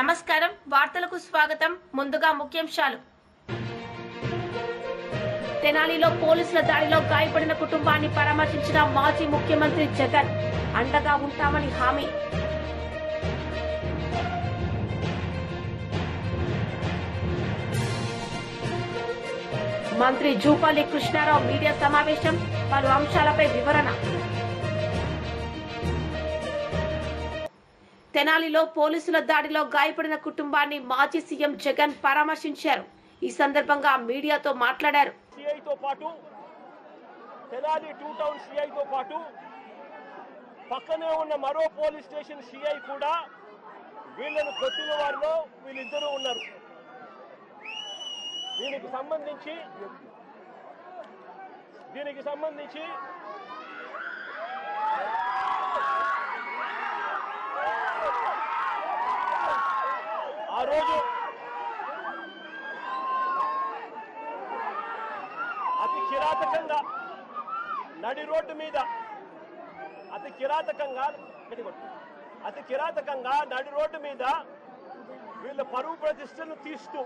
నమస్కారం వార్తలకు స్వాగతం ముందుగా ముఖ్యాంశాలు తెనాలిలో పోలీసుల దాడిలో గాయపడిన కుటుంబాన్ని పరామర్శించిన మాజీ ముఖ్యమంత్రి జగన్ అండగా ఉంటామని హామీ మంత్రి జూపల్లి కృష్ణారావు మీడియా సమావేశం పలు అంశాలపై వివరణ తెనాలిలో పోలీసుల దాడిలో గాయపడిన కుటుంబాన్ని మాజీ సీఎం జగన్ పరామర్శించారు. ఈ సందర్భంగా మీడియాతో మాట్లాడారు. సిఐతో పాటు తెనాలి 2 టౌన్ సిఐతో పాటు పక్కనే ఉన్న మరో పోలీస్ స్టేషన్ సిఐ కూడా వీళ్ళను కొట్టిన వారిలో వీళ్ళిద్దరూ ఉన్నారు. దీనికి సంబంధించి ఆ రోజు అతి కిరాతకంగా నడి రోడ్డు మీద అతి కిరాతకంగా నడి రోడ్డు మీద వీళ్ళ పరువు ప్రతిష్టను తీస్తూ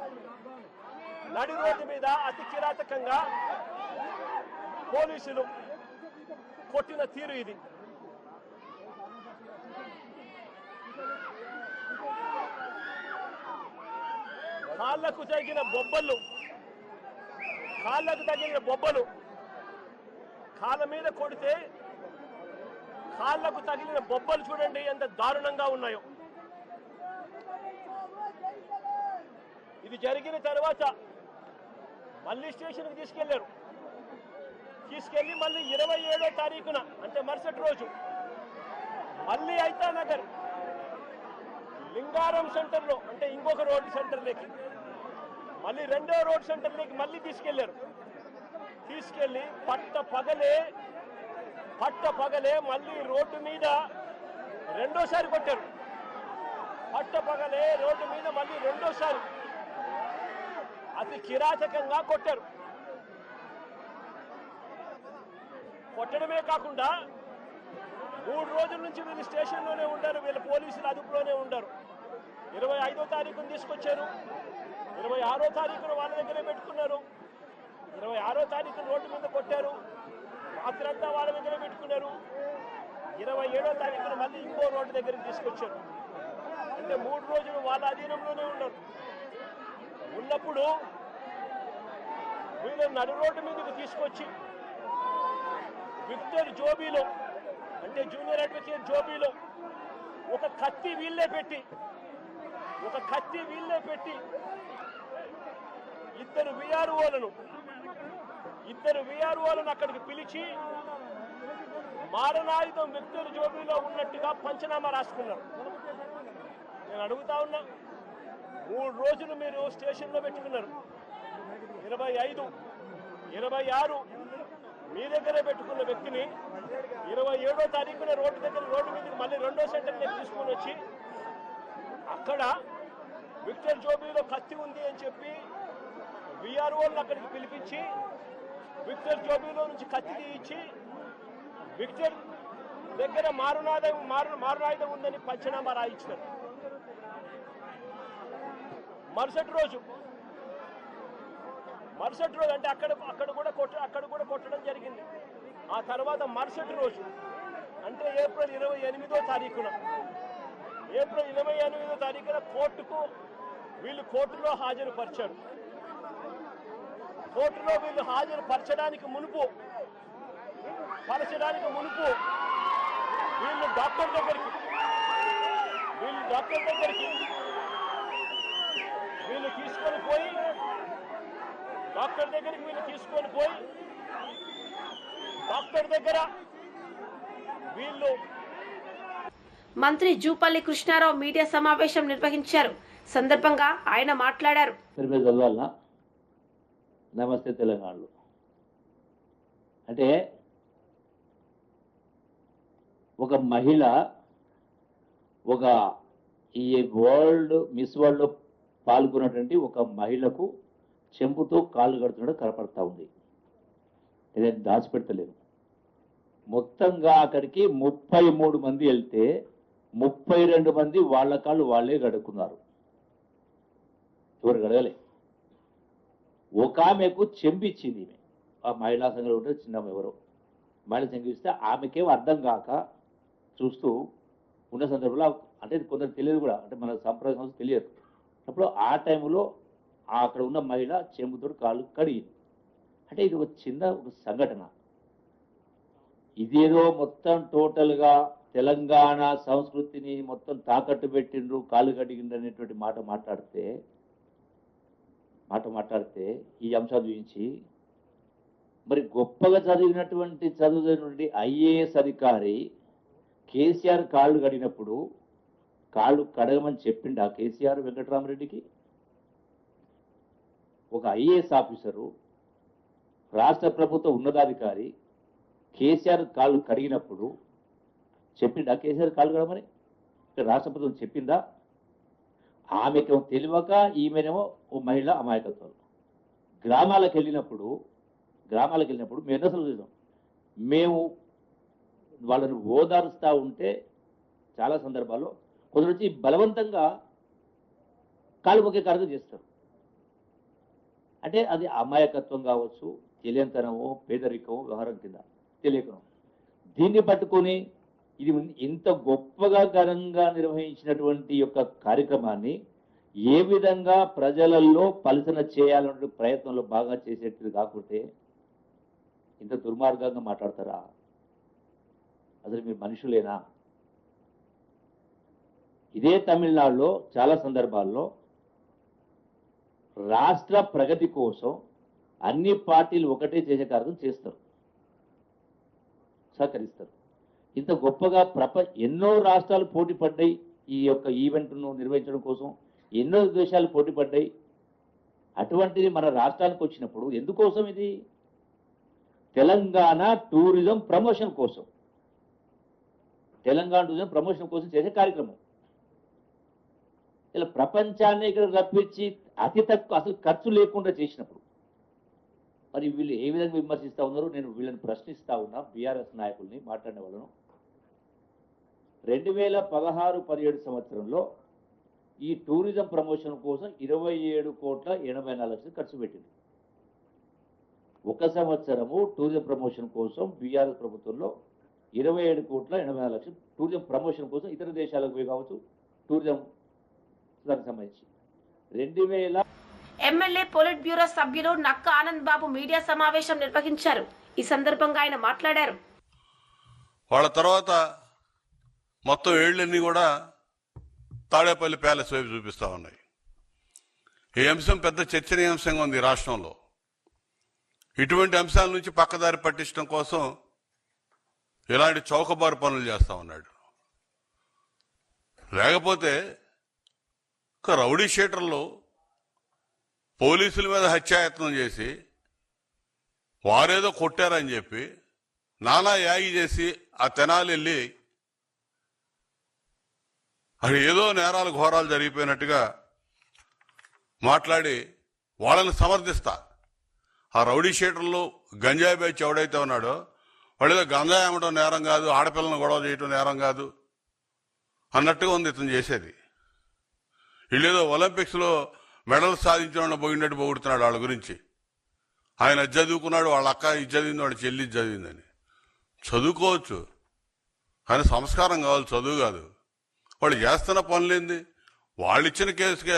నడి రోడ్డు మీద అతి కిరాతకంగా పోలీసులు కొట్టిన తీరు ఇది. కాళ్ళకు తగిన బొబ్బలు కాళ్ళ మీద కొడితే కాళ్ళకు తగిలిన బొబ్బలు చూడండి ఎంత దారుణంగా ఉన్నాయో. ఇది జరిగిన తర్వాత మళ్ళీ స్టేషన్కి తీసుకెళ్లి మళ్ళీ 27వ తారీఖున అంటే మరుసటి రోజు మళ్ళీ ఐతానగర్ లింగారం సెంటర్లో అంటే ఇంకొక రోడ్ సెంటర్లోకి మళ్ళీ 2వ రోడ్ సెంటర్లోకి మళ్ళీ తీసుకెళ్లి పట్ట పగలే మళ్ళీ రోడ్డు మీద రెండోసారి కొట్టారు. రోడ్డు మీద మళ్ళీ రెండోసారి అతి కిరాతకంగా కొట్టారు. కొట్టడమే కాకుండా 3 రోజుల నుంచి వీళ్ళు స్టేషన్లోనే ఉంటారు, వీళ్ళ పోలీసులు అదుపులోనే ఉంటారు. 25వ తారీఖున తీసుకొచ్చారు, 26వ తారీఖున వాళ్ళ దగ్గరే పెట్టుకున్నారు, 26వ తారీఖున రోడ్డు మీద కొట్టారు, రాత్రంతా వాళ్ళ దగ్గరే పెట్టుకున్నారు, 27వ తారీఖున మళ్ళీ ఇంకో రోడ్డు దగ్గరికి తీసుకొచ్చారు. అంటే 3 రోజులు వాళ్ళ అధీనంలోనే ఉన్నప్పుడు వీళ్ళు నడు రోడ్డు మీదకి తీసుకొచ్చి విక్టర్ జోబీలో అంటే జూనియర్ అడ్వకేట్ జోబీలో ఒక కత్తి వీళ్ళే పెట్టి ఇద్దరు విఆర్ఓలను అక్కడికి పిలిచి మారణాయుధం విక్టర్ జోబీలో ఉన్నట్టుగా పంచనామా రాసుకున్నారు. నేను అడుగుతా ఉన్నా, 3 రోజులు మీరు స్టేషన్లో పెట్టుకున్నారు, 25, 26 మీ దగ్గరే పెట్టుకున్న వ్యక్తిని 27వ తారీఖున రోడ్డు మీదకి మళ్ళీ 2వ సెంటర్లోకి తీసుకొని వచ్చి అక్కడ విక్టర్ జోబీలో కత్తి ఉంది అని చెప్పి విఆర్ఓలను అక్కడికి పిలిపించి విక్టర్ జోబీలో నుంచి కత్తి తీయించి విక్టర్ దగ్గర మారణాయుధం ఉందని పంచనామా రాయించినారు. మరుసటి రోజు అంటే అక్కడ కూడా కొట్టడం జరిగింది. ఆ తర్వాత మరుసటి రోజు అంటే ఏప్రిల్ 28వ తారీఖున కోర్టులో హాజరుపరిచారు. కోర్టులో వీళ్ళు హాజరుపరచడానికి మునుపు వీళ్ళు డాక్టర్ దగ్గరికి తీసుకొని పోయి డాక్టర్ దగ్గర వీళ్ళు మంత్రి జూపల్లి కృష్ణారావు మీడియా సమావేశం నిర్వహించారు. సందర్భంగా ఆయన మాట్లాడారు. నమస్తే తెలంగాణలో అంటే ఒక మహిళ ఈ మిస్ వరల్డ్లో పాల్గొన్నటువంటి ఒక మహిళకు చెంపుతో కాళ్ళు కడుతున్నాడు కనపడతా ఉంది. నేను దాచిపెడతలేను. మొత్తంగా అక్కడికి 33 మంది వెళ్తే 32 మంది వాళ్ళ కాళ్ళు వాళ్ళే గడుక్కున్నారు. ఎవరు అడగలే. ఒక ఆమెకు చెంపిచ్చింది ఈమె, ఆ మహిళా సంఘంలో ఉంటే చిన్న ఎవరో మహిళ చెంపిస్తే ఆమెకేమో అర్థం కాక చూస్తూ ఉన్న సందర్భంలో, అంటే కొందరు తెలియదు కూడా, అంటే మన సంప్రదాయ సంస్థ తెలియదు. అప్పుడు ఆ టైంలో అక్కడ ఉన్న మహిళ చెంబుతో కాళ్ళు కడిగింది. అంటే ఇది ఒక చిన్న ఒక సంఘటన. ఇదేదో మొత్తం టోటల్గా తెలంగాణ సంస్కృతిని మొత్తం తాకట్టు పెట్టిండ్రు, కాళ్ళు కడిగిండ్రు అనేటువంటి మాట మాట్లాడితే ఈ అంశాలు చూపించి మరి గొప్పగా చదివినటువంటి ఐఏఎస్ అధికారి కేసీఆర్ కాళ్ళు కడిగినప్పుడు కాళ్ళు కడగమని చెప్పిండా కేసీఆర్ వెంకటరామరెడ్డికి? ఒక ఐఏఎస్ ఆఫీసరు, రాష్ట్ర ప్రభుత్వ ఉన్నతాధికారి కేసీఆర్ కాళ్ళు కడిగినప్పుడు చెప్పిండా కేసీఆర్ కాళ్ళు కడగమని? రాష్ట్ర ప్రభుత్వం చెప్పిందా? ఆమెకేమో తెలియక, ఈమెనేమో ఓ మహిళ అమాయకత్వం. గ్రామాలకు వెళ్ళినప్పుడు మేము అసలు చూసాం, మేము వాళ్ళని ఓదారుస్తూ ఉంటే చాలా సందర్భాల్లో కొందరు వచ్చి బలవంతంగా కాలు మొక్కే కార్యక్రమం చేస్తారు. అంటే అది అమాయకత్వం కావచ్చు, తెలియంతనమో, పేదరికమో, వ్యవహారం కింద తెలియకం. దీన్ని పట్టుకొని ఇది ఇంత గొప్పగా ఘనంగా నిర్వహించినటువంటి యొక్క కార్యక్రమాన్ని ఏ విధంగా ప్రజలలో పలుసన చేయాలనే ప్రయత్నంలో బాగా చేసేది కాకుంటే ఇంత దుర్మార్గంగా మాట్లాడతారా? అసలు మీరు మనుషులేనా? ఇదే తమిళనాడులో చాలా సందర్భాల్లో రాష్ట్ర ప్రగతి కోసం అన్ని పార్టీలు ఒకటే చేసే కార్యక్రమం చేస్తారు, సహకరిస్తారు. ఇంత గొప్పగా ఎన్నో రాష్ట్రాలు పోటీ పడ్డాయి ఈ యొక్క ఈవెంట్ను నిర్వహించడం కోసం, ఎన్నో దేశాలు పోటీ పడ్డాయి. అటువంటిది మన రాష్ట్రానికి వచ్చినప్పుడు ఎందుకోసం? ఇది తెలంగాణ టూరిజం ప్రమోషన్ కోసం, చేసే కార్యక్రమం. ఇలా ప్రపంచాన్ని ఇక్కడ రప్పించి అతి తక్కువ అసలు ఖర్చు లేకుండా చేసినప్పుడు మరి వీళ్ళు ఏ విధంగా విమర్శిస్తూ ఉన్నారో నేను వీళ్ళని ప్రశ్నిస్తూ ఉన్నా. బీఆర్ఎస్ నాయకుల్ని, మాట్లాడిన వాళ్ళను 2016-17 సంవత్సరంలో ఈ టూరిజం ప్రమోషన్ కోసం 27,80,00,000 ఖర్చు పెట్టింది. ఒక సంవత్సరము టూరిజం ప్రమోషన్ కోసం బీఆర్ఎస్ ప్రభుత్వంలో 27,80,00,000 టూరిజం ప్రమోషన్ కోసం ఇతర దేశాలకు పోయి కావచ్చు, టూరిజం దానికి సంబంధించి 2000. ఎమ్మెల్యే పొలిట్ బ్యూరో సభ్యులు నక్క ఆనంద్ బాబు మీడియా సమావేశం నిర్వహించారు. ఈ సందర్భంగా ఆయన మాట్లాడారు. వాళ్ళ తర్వాత మొత్తం ఏళ్లన్నీ కూడా తాడేపల్లి ప్యాలెస్ వైపు చూపిస్తా ఉన్నాయి. ఈ అంశం పెద్ద చర్చనీయాంశంగా ఉంది రాష్ట్రంలో. ఇటువంటి అంశాల నుంచి పక్కదారి పట్టించడం కోసం ఇలాంటి చౌకబారు పనులు చేస్తా ఉన్నాడు. లేకపోతే ఒక రౌడీ షీటర్లు పోలీసుల మీద హత్యాయత్నం చేసి వారేదో కొట్టారని చెప్పి నానా యాగి చేసి ఆ తెనాలి వెళ్ళి అది ఏదో నేరాలు ఘోరాలు జరిగిపోయినట్టుగా మాట్లాడి వాళ్ళని సమర్థిస్తా. ఆ రౌడీ షీటర్లు గంజాయి బ్యాచ్ ఎవడైతే ఉన్నాడో వాడేదో గంజాయి అమ్మటం నేరం కాదు, ఆడపిల్లలను గొడవ చేయటం నేరం కాదు అన్నట్టుగా ఉంది ఇతను చేసేది. వీళ్ళేదో ఒలింపిక్స్లో మెడల్ సాధించడం పోయినట్టు పొగుడుతున్నాడు వాళ్ళ గురించి. ఆయన చదువుకున్నాడు, వాళ్ళ అక్క ఇది చదివింది, వాడు చెల్లి చదివిందని. చదువుకోవచ్చు కానీ సంస్కారం కావాలి, చదువు కాదు. వాళ్ళు చేస్తున్న పనులేంది? వాళ్ళు ఇచ్చిన కేసుకే.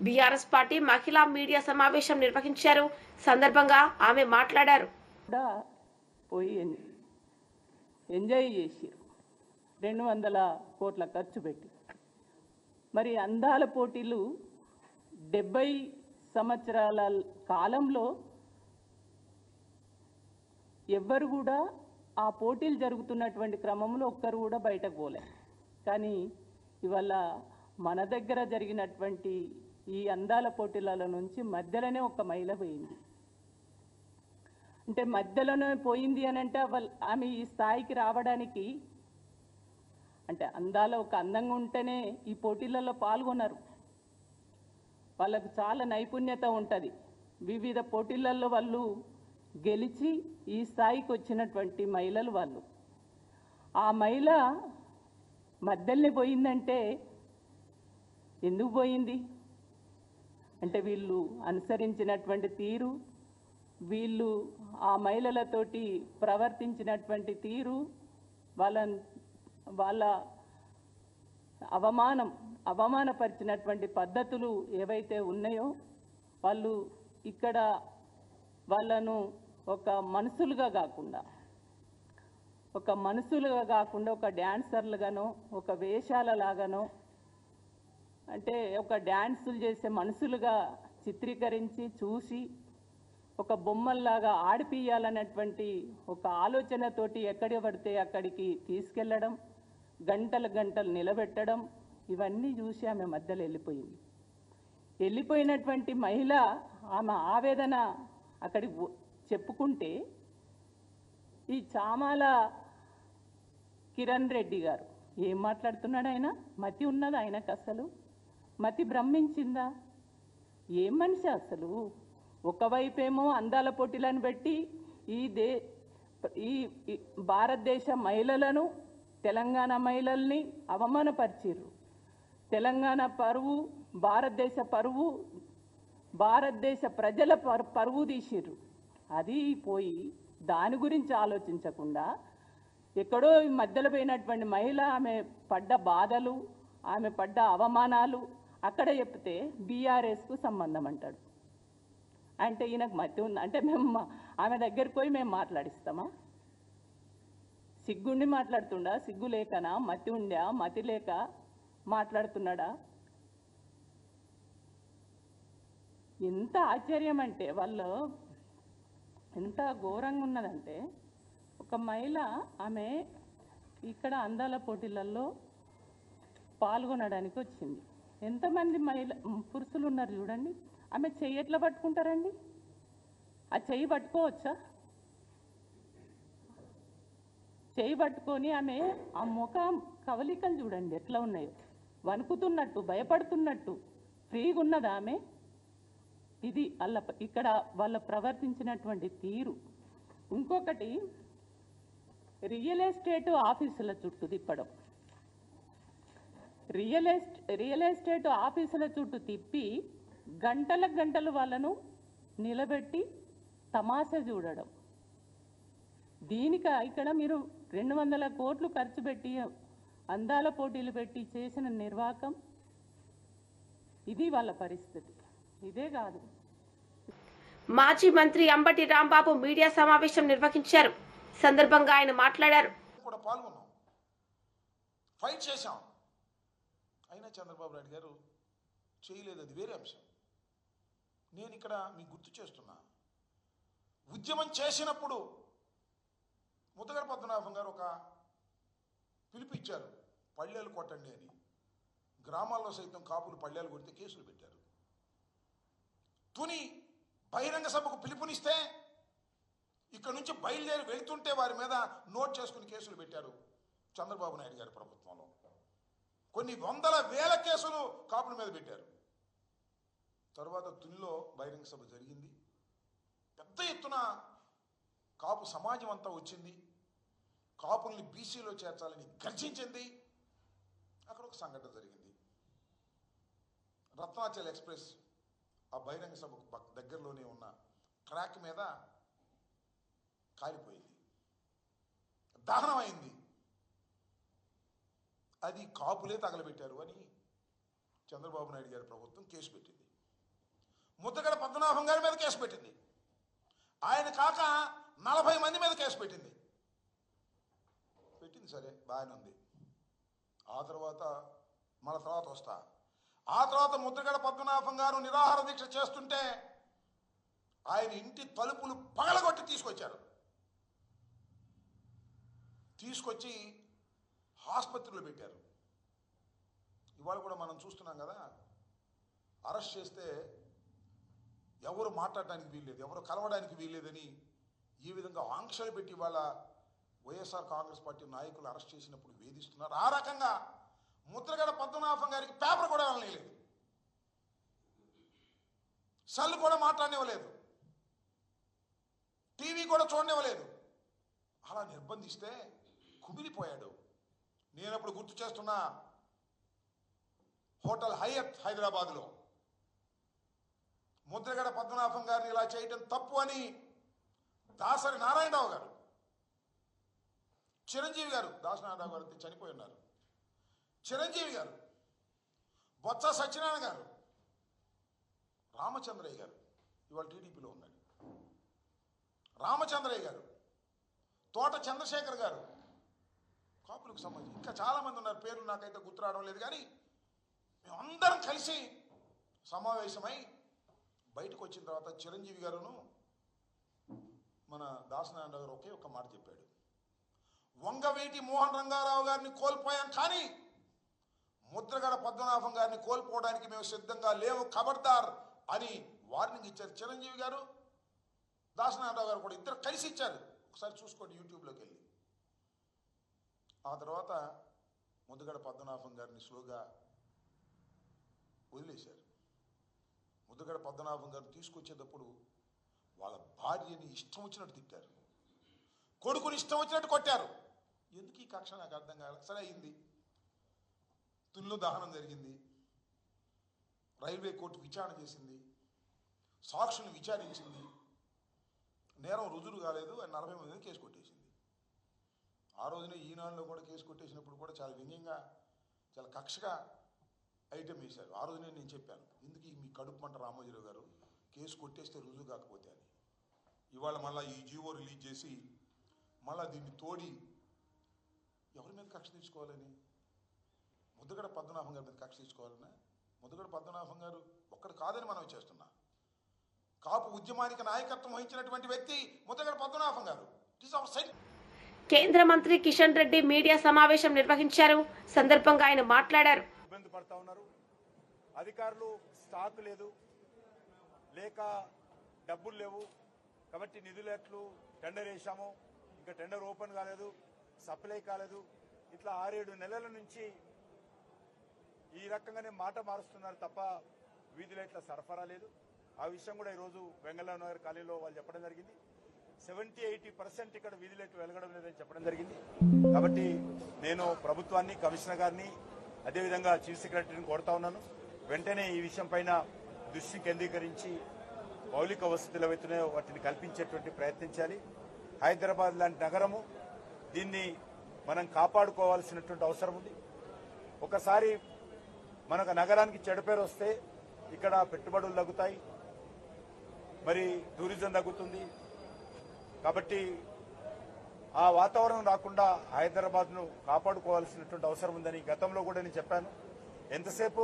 బీఆర్ఎస్ పార్టీ మహిళా మీడియా సమావేశం నిర్వహించారు. సందర్భంగా ఆమె మాట్లాడారు. పోయి ఎంజాయ్ చేసి 200 కోట్ల ఖర్చు పెట్టి, మరి అందాల పోటీలు 70 సంవత్సరాల కాలంలో ఎవ్వరు కూడా ఆ పోటీలు జరుగుతున్నటువంటి క్రమంలో ఒక్కరు కూడా బయటకు పోలే. కానీ ఇవాళ మన దగ్గర జరిగినటువంటి ఈ అందాల పోటీల నుంచి మధ్యలోనే ఒక మహిళ పోయింది. అంటే మధ్యలోనే పోయింది అని అంటే ఆమె ఈ స్థాయికి రావడానికి అంటే అందాల ఒక అందంగా ఉంటేనే ఈ పోటీలలో పాల్గొన్నారు. వాళ్ళకు చాలా నైపుణ్యత ఉంటుంది. వివిధ పోటీలలో వాళ్ళు గెలిచి ఈ స్థాయికి వచ్చినటువంటి మహిళలు వాళ్ళు. ఆ మహిళ మధ్యలోనే పోయిందంటే ఎందుకు పోయింది? అంటే వీళ్ళు అనుసరించినటువంటి తీరు, వీళ్ళు ఆ మహిళలతోటి ప్రవర్తించినటువంటి తీరు, వాళ్ళ అవమానపరిచినటువంటి పద్ధతులు ఏవైతే ఉన్నాయో, వాళ్ళు ఇక్కడ వాళ్ళను ఒక మనుషులుగా కాకుండా ఒక డ్యాన్సర్లుగానో, ఒక వేషాలలాగానో, అంటే ఒక డ్యాన్సులు చేసే మనుషులుగా చిత్రీకరించి చూసి ఒక బొమ్మల్లాగా ఆడిపియాలన్నటువంటి ఒక ఆలోచనతోటి ఎక్కడి పడితే అక్కడికి తీసుకెళ్ళడం, గంటలు నిలబెట్టడం, ఇవన్నీ చూసి ఆమె మధ్యలో వెళ్ళిపోయినటువంటి మహిళ ఆమె ఆవేదన అక్కడికి చెప్పుకుంటే, ఈ చామాల కిరణ్ రెడ్డి గారు ఏం మాట్లాడుతున్నాడు? ఆయన మతి ఉన్నదా? ఆయనకు అసలు మతి భ్రమించిందా? ఏం మనిషి అసలు? ఒకవైపేమో అందాల పోటీలను పెట్టి ఈ భారతదేశ మహిళలను, తెలంగాణ మహిళల్ని అవమానపరిచిర్రు. తెలంగాణ పరువు, భారతదేశ పరువు, భారతదేశ ప్రజల పరువు తీసిర్రు. అది పోయి దాని గురించి ఆలోచించకుండా ఎక్కడో మధ్యలో పోయినటువంటి మహిళ ఆమె పడ్డ బాధలు, ఆమె పడ్డ అవమానాలు అక్కడ చెప్తే బీఆర్ఎస్కు సంబంధం అంటాడు. అంటే ఈయనకు మతి ఉంది అంటే మేము ఆమె దగ్గరికి పోయి మేము మాట్లాడిస్తామా? సిగ్గుండి మాట్లాడుతుండా? సిగ్గు లేకనా? మతి ఉండా? మతి లేక మాట్లాడుతున్నాడా? ఎంత ఆశ్చర్యం అంటే, వాళ్ళు ఎంత ఘోరంగా ఉన్నదంటే, ఒక మహిళ ఆమె ఇక్కడ అందాల పోటీలలో పాల్గొనడానికి వచ్చింది. ఎంతమంది పురుషులు ఉన్నారు చూడండి. ఆమె చెయ్యి ఎట్లా పట్టుకుంటారండి? ఆ చెయ్యి పట్టుకోవచ్చా? చెయ్యి పట్టుకొని ఆమె ఆ ముఖం కవలికలు చూడండి ఎట్లా ఉన్నాయో, వణుకుతున్నట్టు, భయపడుతున్నట్టు, ఫ్రీగా ఉన్నదా ఆమె? ఇది ఇక్కడ వాళ్ళ ప్రవర్తించినటువంటి తీరు. ఇంకొకటి, రియల్ ఎస్టేట్ ఆఫీసుల చుట్టూ తిప్పడం. రియల్ ఎస్టేట్ ఆఫీసుల చుట్టూ తిప్పి గంటలు వాళ్ళను నిలబెట్టి తమాషా చూడడం. ఇక్కడ మీరు 200 కోట్లు ఖర్చు పెట్టి అందాల పోటీలు పెట్టి చేసిన నిర్వాకం, ఇది వాళ్ళ పరిస్థితి. ఇదే కాదు, మాజీ మంత్రి అంబటి రాంబాబు మీడియా సమావేశం నిర్వహించారు. సందర్భంగా ఆయన మాట్లాడారు. కూడా పాల్గొన్నాం, ఫైట్ చేశాం. అయినా చంద్రబాబు నాయుడు గారు చేయలేదు, అది వేరే అంశం. నేను ఇక్కడ మీకు గుర్తు చేస్తున్నా, ఉద్యమం చేసినప్పుడు ముద్దగడ పద్మనాభం గారు ఒక పిలుపు ఇచ్చారు, పళ్ళేలు కొట్టండి అని. గ్రామాల్లో సైతం కాపులు పళ్ళేలు కొడితే కేసులు పెట్టారు. తుని బహిరంగ సభకు పిలుపునిస్తే ఇక్కడ నుంచి బయలుదేరి వెళ్తుంటే వారి మీద నోట్ చేసుకుని కేసులు పెట్టారు చంద్రబాబు నాయుడు గారి ప్రభుత్వంలో. కొన్ని వందల వేల కేసులు కాపుల మీద పెట్టారు. తర్వాత తునిలో బహిరంగ సభ జరిగింది. పెద్ద ఎత్తున కాపు సమాజం అంతా వచ్చింది. కాపుల్ని బీసీలో చేర్చాలని గర్జించింది. అక్కడ ఒక సంఘటన జరిగింది. రత్నాచల్ ఎక్స్ప్రెస్ ఆ బహిరంగ సభకు దగ్గరలోనే ఉన్న ట్రాక్ మీద కాలిపోయింది, దహనం అయింది. అది కాపులే తగలబెట్టారు అని చంద్రబాబు నాయుడు గారి ప్రభుత్వం కేసు పెట్టింది. ముద్దగడ పద్మనాభం గారి మీద కేసు పెట్టింది. ఆయన కాక 40 మంది మీద కేసు పెట్టింది. సరే, బాగానే ఉంది. ఆ తర్వాత వస్తా. ఆ తర్వాత ముద్దగడ పద్మనాభం గారు నిరాహార దీక్ష చేస్తుంటే ఆయన ఇంటి తలుపులు పగలగొట్టి తీసుకొచ్చి ఆసుపత్రిలో పెట్టారు. ఇవాళ కూడా మనం చూస్తున్నాం కదా, అరెస్ట్ చేస్తే ఎవరు మాట్లాడడానికి వీల్లేదు, ఎవరు కలవడానికి వీల్లేదని ఈ విధంగా ఆంక్షలు పెట్టి వాళ్ళ వైఎస్ఆర్ కాంగ్రెస్ పార్టీ నాయకులు అరెస్ట్ చేసినప్పుడు వేధిస్తున్నారు. ఆ రకంగా ముద్రగడ పద్మనాభం గారికి పేపర్ కూడా వెళ్ళలేదు, సెల్ కూడా మాట్లాడనివ్వలేదు, టీవీ కూడా చూడనివ్వలేదు. అలా నిర్బంధిస్తే కుమిలిపోయాడు. నేనప్పుడు గుర్తు చేస్తున్నా, హోటల్ హయత్ హైదరాబాద్లో ముద్రగడ పద్మనాభం గారిని ఇలా చేయటం తప్పు అని దాసరి నారాయణరావు గారు, చిరంజీవి గారు, దాసరి నారాయణరావు గారు చనిపోయి ఉన్నారు, చిరంజీవి గారు, బొత్స సత్యనారాయణ గారు, రామచంద్రయ్య గారు ఇవాళ టీడీపీలో ఉన్నాడు, రామచంద్రయ్య గారు, తోట చంద్రశేఖర్ గారు, కాపులకు సంబంధించి ఇంకా చాలామంది ఉన్నారు, పేర్లు నాకైతే గుర్తు రావడం లేదు. కానీ మేమందరం కలిసి సమావేశమై బయటకు వచ్చిన తర్వాత చిరంజీవి గారును మన దాసనారాయణ గారు ఒకే ఒక్క మాట చెప్పాడు, వంగవీటి మోహన్ రంగారావు గారిని కోల్పోయాం కానీ ముద్రగడ పద్మనాభం గారిని కోల్పోవడానికి మేము సిద్ధంగా లేవు, ఖబర్దార్ అని వార్నింగ్ ఇచ్చారు. చిరంజీవి గారు, దాసనారాయణ గారు కూడా ఇద్దరు కలిసి ఇచ్చారు. ఒకసారి చూసుకోండి యూట్యూబ్లోకి వెళ్ళి. ఆ తర్వాత ముద్రగడ పద్మనాభం గారిని స్లోగా వదిలేశారు. ముద్రగడ పద్మనాభం గారిని తీసుకొచ్చేటప్పుడు వాళ్ళ భార్యని ఇష్టం వచ్చినట్టు తిట్టారు, కొడుకుని ఇష్టం వచ్చినట్టు కొట్టారు. ఎందుకు ఈ కక్ష నాకు అర్థం కాలేదు. సరే అయింది, తుల్లో దహనం జరిగింది, రైల్వే కోర్టు విచారణ చేసింది, సాక్షులను విచారించింది, నేరం రుజువు కాలేదు అని 40 మంది కేసు కొట్టేసింది. ఆ రోజునే ఈనాడులో కూడా కేసు కొట్టేసినప్పుడు కూడా చాలా వ్యంగ్యంగా, చాలా కక్షగా ఐటెం వేశారు. ఆ రోజునే నేను చెప్పాను, ఎందుకు మీ కడుపు మంట రామోజీరావు గారు, కేసు కొట్టేస్తే రుజువు కాకపోతే అని. ఇవాళ మళ్ళీ ఈ జీవో రిలీజ్ చేసి మళ్ళీ దీన్ని తోడి ఎవరి మీద కక్ష తీసుకోవాలని, ముద్రగడ పద్మనాభం గారి మీద కక్ష తీసుకోవాలన్నా? ముద్రగడ పద్మనాభం గారు ఒక్కడు కాదని మనం చేస్తున్నా. కాపు ఉద్యమానికి నాయకత్వం వహించినటువంటి వ్యక్తి Mudragada Padmanabham garu. It is our sign. కేంద్ర మంత్రి కిషన్ రెడ్డి మీడియా సమావేశం నిర్వహించారు. సందర్భంగా ఆయన మాట్లాడారు. ఇబ్బంది పడతా ఉన్నారు, అధికారులు స్టాక్ లేదు, లేక డబ్బులు లేవు, కాబట్టి నిధులు ఎట్లు టెండర్ వేసాము, ఇంకా టెండర్ ఓపెన్ కాలేదు, సప్లై కాలేదు. ఇట్లా 6-7 నెలల నుంచి ఈ రకంగానే మాట మారుస్తున్నారు తప్ప వీధులు ఇట్లా సరఫరా లేదు. ఆ విషయం కూడా ఈరోజు వెంగళరావు నగర్ కాలనీలో వాళ్ళు చెప్పడం జరిగింది. 70-80% ఇక్కడ వీధులు ఎట్లు వెలగడం లేదని చెప్పడం జరిగింది. కాబట్టి నేను ప్రభుత్వాన్ని, కమిషనర్ గారిని, అదేవిధంగా చీఫ్ సెక్రటరీని కోరుతా ఉన్నాను, వెంటనే ఈ విషయం పైన దృష్టి కేంద్రీకరించి మౌలిక వసతులు ఏవైతున్నాయో వాటిని కల్పించేటువంటి ప్రయత్నించాలి. హైదరాబాద్ లాంటి నగరము, దీన్ని మనం కాపాడుకోవాల్సినటువంటి అవసరం ఉంది. ఒకసారి మనకు నగరానికి చెడు పేరు వస్తే ఇక్కడ పెట్టుబడులు తగ్గుతాయి, మరి టూరిజం తగ్గుతుంది. కాబట్టి ఆ వాతావరణం రాకుండా హైదరాబాద్ను కాపాడుకోవాల్సినటువంటి అవసరం ఉందని గతంలో కూడా నేను చెప్పాను. ఎంతసేపు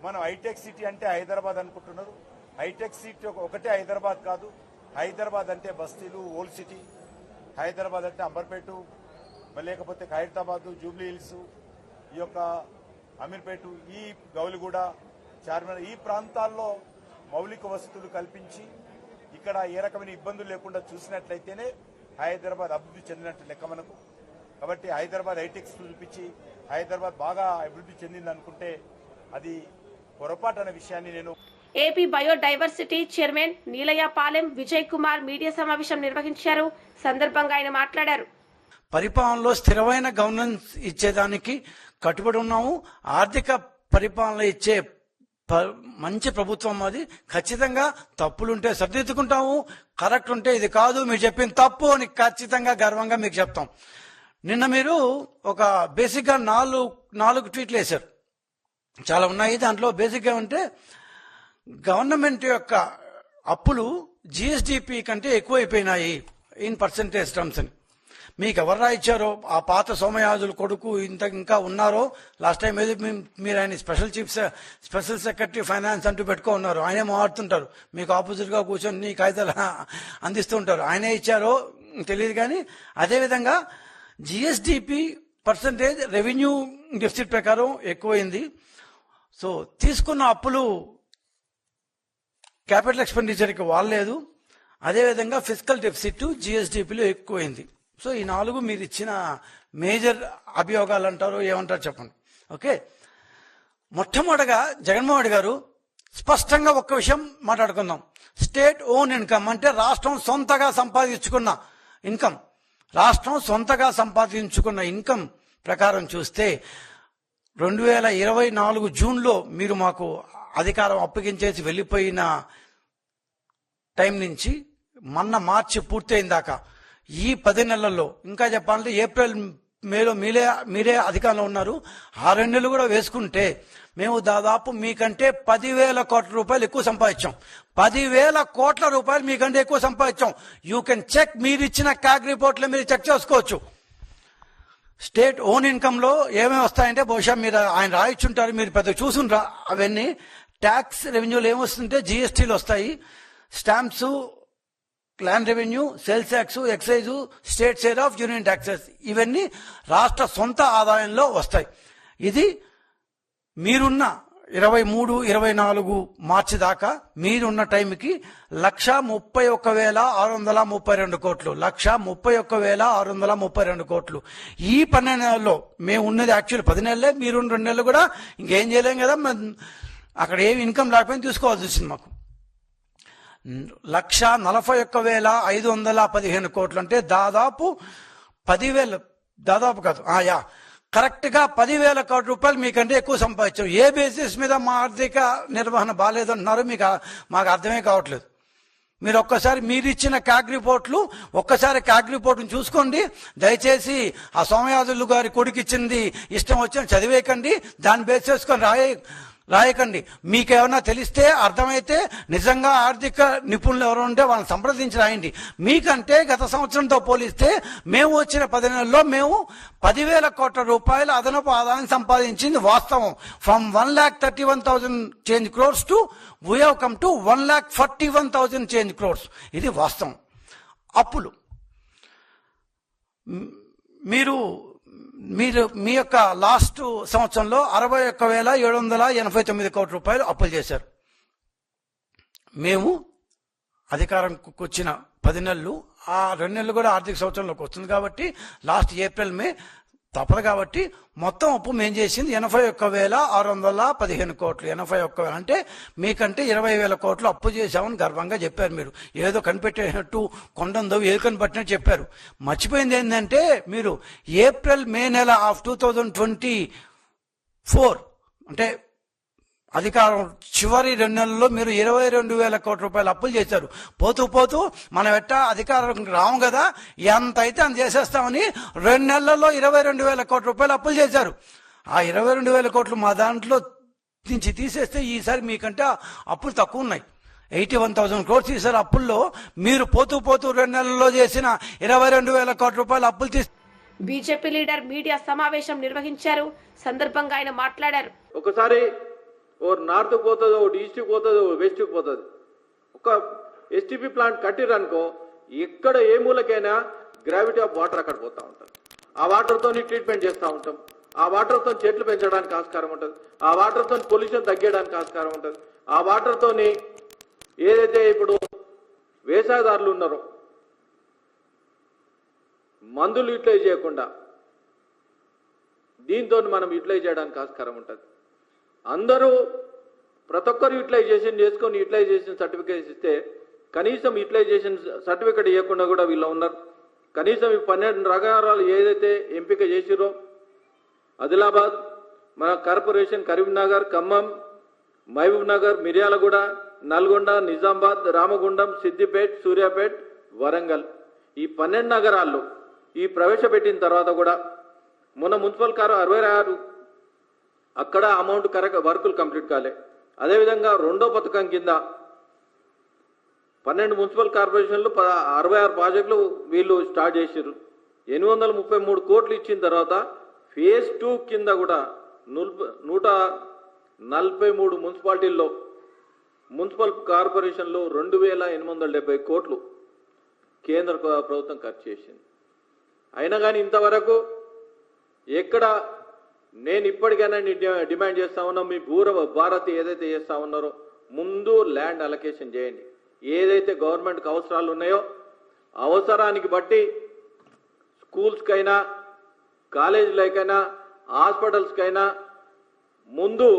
మనం హైటెక్ సిటీ అంటే హైదరాబాద్ అనుకుంటున్నారు. హైటెక్ సిటీ ఒకటే హైదరాబాద్ కాదు. హైదరాబాద్ అంటే బస్తీలు, ఓల్డ్ సిటీ. హైదరాబాద్ అంటే అంబర్పేట, లేకపోతే ఖైరతాబాద్, జూబ్లీ హిల్స్, ఈ యొక్క అమీర్పేట, ఈ గౌలిగూడ, చార్మినార్, ఈ ప్రాంతాల్లో మౌలిక వసతులు కల్పించి ఇక్కడ ఏ రకమైన ఇబ్బందులు లేకుండా చూసినట్లయితేనే హైదరాబాద్ అభివృద్ధి చెందినట్టు లెక్క మనకు. కాబట్టి హైదరాబాద్ హైటెక్స్ చూపించి హైదరాబాద్ బాగా అభివృద్ధి చెందింది అనుకుంటే అది పొరపాటు అనే విషయాన్ని నేను. AP biodiversity chairman Neelayya Palem Vijay Kumar media సమావేశం నిర్వహించారు. సందర్భంగా ఆయన మాట్లాడారు. పరిపాలనలో స్థిరమైన గవర్నెన్స్ ఇచ్చేదానికి కట్టుబడి ఉన్నాము. ఆర్థిక పరిపాలన ఇచ్చే మంచి ప్రభుత్వం అది. ఖచ్చితంగా తప్పులుంటే సరిదిద్దుకుంటాము, కరెక్ట్ ఉంటే ఇది కాదు మీరు చెప్పింది తప్పు అని ఖచ్చితంగా గర్వంగా మీకు చెప్తాం. నిన్న మీరు ఒక బేసిక్గా 4 ట్వీట్లు వేశారు, చాలా ఉన్నాయి. దాంట్లో బేసిక్గా ఉంటే గవర్నమెంట్ యొక్క అప్పులు జిఎస్డిపి కంటే ఎక్కువైపోయినాయి ఇన్ పర్సెంటేజ్ టర్మ్స్ అని. మీకు ఎవరు రాయించారో, ఆ పాత సోమయాజుల కొడుకు ఇంకా ఉన్నారో, లాస్ట్ టైం ఏదో మీరు ఆయన స్పెషల్ సెక్రటరీ ఫైనాన్స్ అంటూ పెట్టుకో ఉన్నారు, ఆయనే మాట్లాడుతుంటారు, మీకు ఆపోజిట్ గా కూర్చొని నీ కాగితాలు అందిస్తూ ఉంటారు. ఆయనే ఇచ్చారో తెలియదు. కానీ అదేవిధంగా జిఎస్డిపి పర్సంటేజ్ రెవెన్యూ డెఫిసిట్ ప్రకారం ఎక్కువైంది. సో తీసుకున్న అప్పులు క్యాపిటల్ ఎక్స్పెండిచర్కి వాళ్ళలేదు. అదేవిధంగా ఫిజికల్ డెఫిసిట్ జిఎస్డిపిలో ఎక్కువైంది. సో ఈ 4 మీరు ఇచ్చిన మేజర్ అభియోగాలు అంటారు, ఏమంటారు చెప్పండి. ఓకే, మొట్టమొదటిగా జగన్మోహన్ రెడ్డి గారు స్పష్టంగా ఒక్క విషయం మాట్లాడుకుందాం. స్టేట్ ఓన్ ఇన్కమ్ అంటే రాష్ట్రం సొంతగా సంపాదించుకున్న ఇన్కమ్. రాష్ట్రం సొంతగా సంపాదించుకున్న ఇన్కమ్ ప్రకారం చూస్తే 2024 జూన్లో మీరు మాకు అధికారం అప్పగించేసి వెళ్ళిపోయిన టైం నుంచి మొన్న మార్చి పూర్తయిందాకా ఈ 10 నెలల్లో ఇంకా చెప్పాలంటే ఏప్రిల్ మేలో మీరే అధికారంలో ఉన్నారు. ఆ 2 నెలలు కూడా వేసుకుంటే మేము దాదాపు మీకంటే 10,000 కోట్ల రూపాయలు ఎక్కువ సంపాదించాం. 10,000 కోట్ల రూపాయలు మీకంటే ఎక్కువ సంపాదించాం. You can check. మీరు ఇచ్చిన క్యాగ్ రిపోర్ట్లో మీరు చెక్ చేసుకోవచ్చు. స్టేట్ ఓన్ ఇన్కమ్ లో ఏమేమి వస్తాయంటే బహుశా మీరు ఆయన రాయిచ్చుంటారు, మీరు పెద్ద చూసుండ్రా. అవన్నీ ట్యాక్స్ రెవెన్యూలు ఏమొస్తుంటే జిఎస్టీలు వస్తాయి, stamps, land revenue, sales tax, excise, state share of union taxes, ఇవన్నీ రాష్ట్ర సొంత ఆదాయంలో వస్తాయి. ఇది మీరున్న 23-24 మార్చి దాకా మీరున్న టైంకి 131,632 కోట్లు, 131,632 కోట్లు. ఈ 12 నెలల్లో మేము ఉన్నది యాక్చువల్ 10 నెలలే, మీరున్న 2 నెలలు కూడా ఇంకేం చేయలేం కదా. అక్కడ ఏమి ఇన్కమ్ లేకపోయినా తీసుకోవాల్సి వచ్చింది మాకు. 141,515 కోట్లు అంటే దాదాపు 10,000, దాదాపు కాదు కరెక్ట్ గా 10,000 కోట్ల రూపాయలు మీకంటే ఎక్కువ సంపాదించాం. ఏ బేసిస్ మీద మా ఆర్థిక నిర్వహణ బాగాలేదంటున్నారో మాకు అర్థమే కావట్లేదు. మీరు ఒక్కసారి మీరు ఇచ్చిన క్యాగ్ రిపోర్ట్లు ఒక్కసారి క్యాగ్ రిపోర్ట్ను చూసుకోండి దయచేసి. ఆ సోమయాజులు గారి కొడుకు ఇచ్చింది ఇష్టం వచ్చిన చదివేయకండి, దాన్ని బేస్ చేసుకొని రాయకండి. మీకేమన్నా తెలిస్తే అర్థమైతే నిజంగా ఆర్థిక నిపుణులు ఎవరు ఉంటే వాళ్ళని సంప్రదించి రాయండి. మీకంటే గత సంవత్సరంతో పోలిస్తే మేము వచ్చిన 10 నెలల్లో మేము 10,000 కోట్ల రూపాయల అదనపు ఆదాయం సంపాదించింది వాస్తవం. From 1,31,000 change crores to we have come to 1,41,000 change crores. ఇది వాస్తవం. అప్పులు మీరు మీ యొక్క లాస్ట్ సంవత్సరంలో 61,789 కోట్ల రూపాయలు అప్పులు చేశారు. మేము అధికారంకి వచ్చిన 10 నెలలు, ఆ 2 నెలలు కూడా ఆర్థిక సంవత్సరంలోకి వస్తుంది కాబట్టి లాస్ట్ ఏప్రిల్ మే తప్పదు కాబట్టి మొత్తం అప్పు మేము చేసింది 81,615 కోట్లు. 81,000 అంటే మీకంటే 20,000 కోట్లు అప్పు చేశామని గర్వంగా చెప్పారు. మీరు ఏదో కనిపెట్టేటట్టు కొండందో ఏదో కనిపెట్టినట్టు చెప్పారు. మర్చిపోయింది ఏంటంటే మీరు ఏప్రిల్ మే నెల ఆఫ్ 2024 అంటే అధికారం చివరి 2 నెలల్లో మీరు 22,000 కోట్ల రూపాయలు అప్పులు చేశారు. పోతూ మనం అధికారం రాము కదా, ఎంత అయితే అంత చేసేస్తామని 2 నెలల్లో 22,000 కోట్ల రూపాయలు అప్పులు చేశారు. ఆ 22,000 కోట్లు మా దాంట్లో నుంచి తీసేస్తే ఈసారి మీకంటే అప్పులు తక్కువ ఉన్నాయి. 81,000 క్రోర్స్ ఈసారి అప్పుల్లో మీరు పోతూ 2 నెలల్లో చేసిన 22,000 కోట్ల రూపాయలు అప్పులు తీసి. బీజేపీ లీడర్ మీడియా సమావేశం నిర్వహించారు. సందర్భంగా ఆయన మాట్లాడారు. ఒకసారి ఓ నార్త్ పోతుంది, ఓ ఈస్ట్కి పోతుంది, ఓ వెస్ట్కి పోతుంది. ఒక ఎస్టీపీ ప్లాంట్ కట్టిరనుకో ఎక్కడ ఏ మూలకైనా గ్రావిటీ ఆఫ్ వాటర్ అక్కడ పోతూ ఉంటుంది. ఆ వాటర్తో ట్రీట్మెంట్ చేస్తూ ఉంటాం. ఆ వాటర్తో చెట్లు పెంచడానికి ఆస్కారం ఉంటుంది. ఆ వాటర్తో పొల్యూషన్ తగ్గడానికి ఆస్కారం ఉంటుంది. ఆ వాటర్తో ఏదైతే ఇప్పుడు వ్యవసాయదారులు ఉన్నారో మందులు యూటిలైజ్ చేయకుండా దీంతో మనం యూటిలైజ్ చేయడానికి ఆస్కారం ఉంటుంది. అందరూ ప్రతి ఒక్కరు యూటిలైజేషన్ చేసుకొని యూటిలైజేషన్ సర్టిఫికేట్ ఇస్తే కనీసం యూటిలైజేషన్ సర్టిఫికేట్ ఇవ్వకుండా కూడా వీళ్ళు ఉన్నారు. కనీసం ఈ 12 నగరాలు ఏదైతే ఎంపిక చేసిరో ఆదిలాబాద్, మన కార్పొరేషన్ కరీంనగర్, ఖమ్మం, మహబూబ్ నగర్, మిర్యాలగూడ, నల్గొండ, నిజామాబాద్, రామగుండం, సిద్దిపేట్, సూర్యాపేట్, వరంగల్, ఈ 12 నగరాల్లో ఈ ప్రవేశపెట్టిన తర్వాత కూడా మొన్న మున్సిపల్ 66 అక్కడ అమౌంట్ కరెక్ట్ వర్కులు కంప్లీట్ కాలే. అదేవిధంగా రెండో పథకం కింద 12 మున్సిపల్ కార్పొరేషన్లు 66 ప్రాజెక్టులు వీళ్ళు స్టార్ట్ చేసారు. 833 కోట్లు ఇచ్చిన తర్వాత ఫేజ్ 2 కింద కూడా 143 మున్సిపాలిటీల్లో మున్సిపల్ కార్పొరేషన్లు 2,870 కోట్లు కేంద్ర ప్రభుత్వం ఖర్చు చేసింది. అయినా కానీ ఇంతవరకు ఎక్కడ నేను ఇప్పటికైనా డిమాండ్ చేస్తా ఉన్నా, మీ భారత్ ఏదైతే చేస్తా ఉన్నారో ముందు ల్యాండ్ అలొకేషన్ చేయండి. ఏదైతే గవర్నమెంట్కి అవసరాలు ఉన్నాయో అవసరానికి బట్టి స్కూల్స్కైనా, కాలేజీలకైనా, హాస్పిటల్స్కైనా ముందు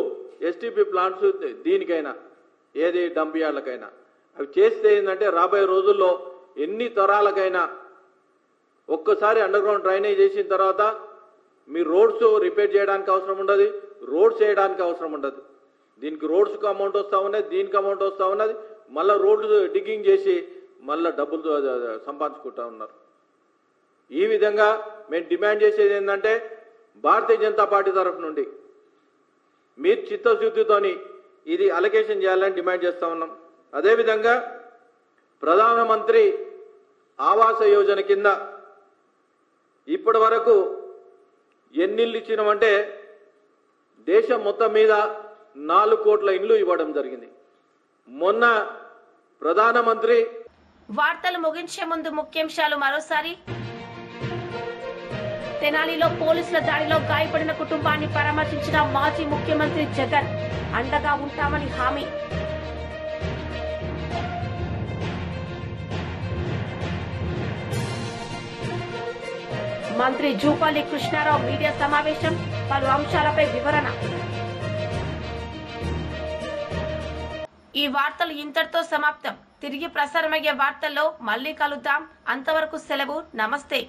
ఎస్టీపీ ప్లాంట్స్ దీనికైనా ఏది డంప్ యార్డ్లకైనా అవి చేస్తే ఏంటంటే రాబోయే రోజుల్లో ఎన్ని తరాలకైనా ఒక్కసారి అండర్ గ్రౌండ్ డ్రైనేజ్ చేసిన తర్వాత మీ రోడ్స్ రిపేర్ చేయడానికి అవసరం ఉండదు, రోడ్స్ వేయడానికి అవసరం ఉండదు. దీనికి రోడ్స్కి అమౌంట్ వస్తూ ఉన్నది, దీనికి అమౌంట్ వస్తూ ఉన్నది. మళ్ళీ రోడ్లు డిగ్గింగ్ చేసి మళ్ళీ డబ్బులు సంపాదించుకుంటా ఉన్నారు. ఈ విధంగా మేము డిమాండ్ చేసేది ఏంటంటే భారతీయ జనతా పార్టీ తరఫు నుండి మీరు చిత్తశుద్ధితోని ఇది అలొకేషన్ చేయాలని డిమాండ్ చేస్తూ ఉన్నాం. అదేవిధంగా ప్రధానమంత్రి ఆవాస యోజన కింద ఇప్పటి వరకు ఎన్ని ఇళ్ళు ఇచ్చినామంటే దేశం మొత్తం మీద 4 కోట్ల ఇండ్లు ఇవ్వడం జరిగింది. మొన్న ప్రధానమంత్రి వార్తలు ముగించే ముందు ముఖ్యాంశాలు మరోసారి. తెనాలిలో పోలీసుల దాడిలో గాయపడిన కుటుంబాన్ని పరామర్శించిన మాజీ ముఖ్యమంత్రి జగన్, అండగా ఉంటామని హామీ. మంత్రి జూపల్లి కృష్ణారావు మీడియా సమావేశం, పలు అంశాలపై వివరణ. ఈ వార్తలు ఇంతటితో సమాప్తం. తిరిగి ప్రసారమయ్యే వార్తల్లో మళ్ళీ కలుద్దాం. అంతవరకు సెలవు. నమస్తే.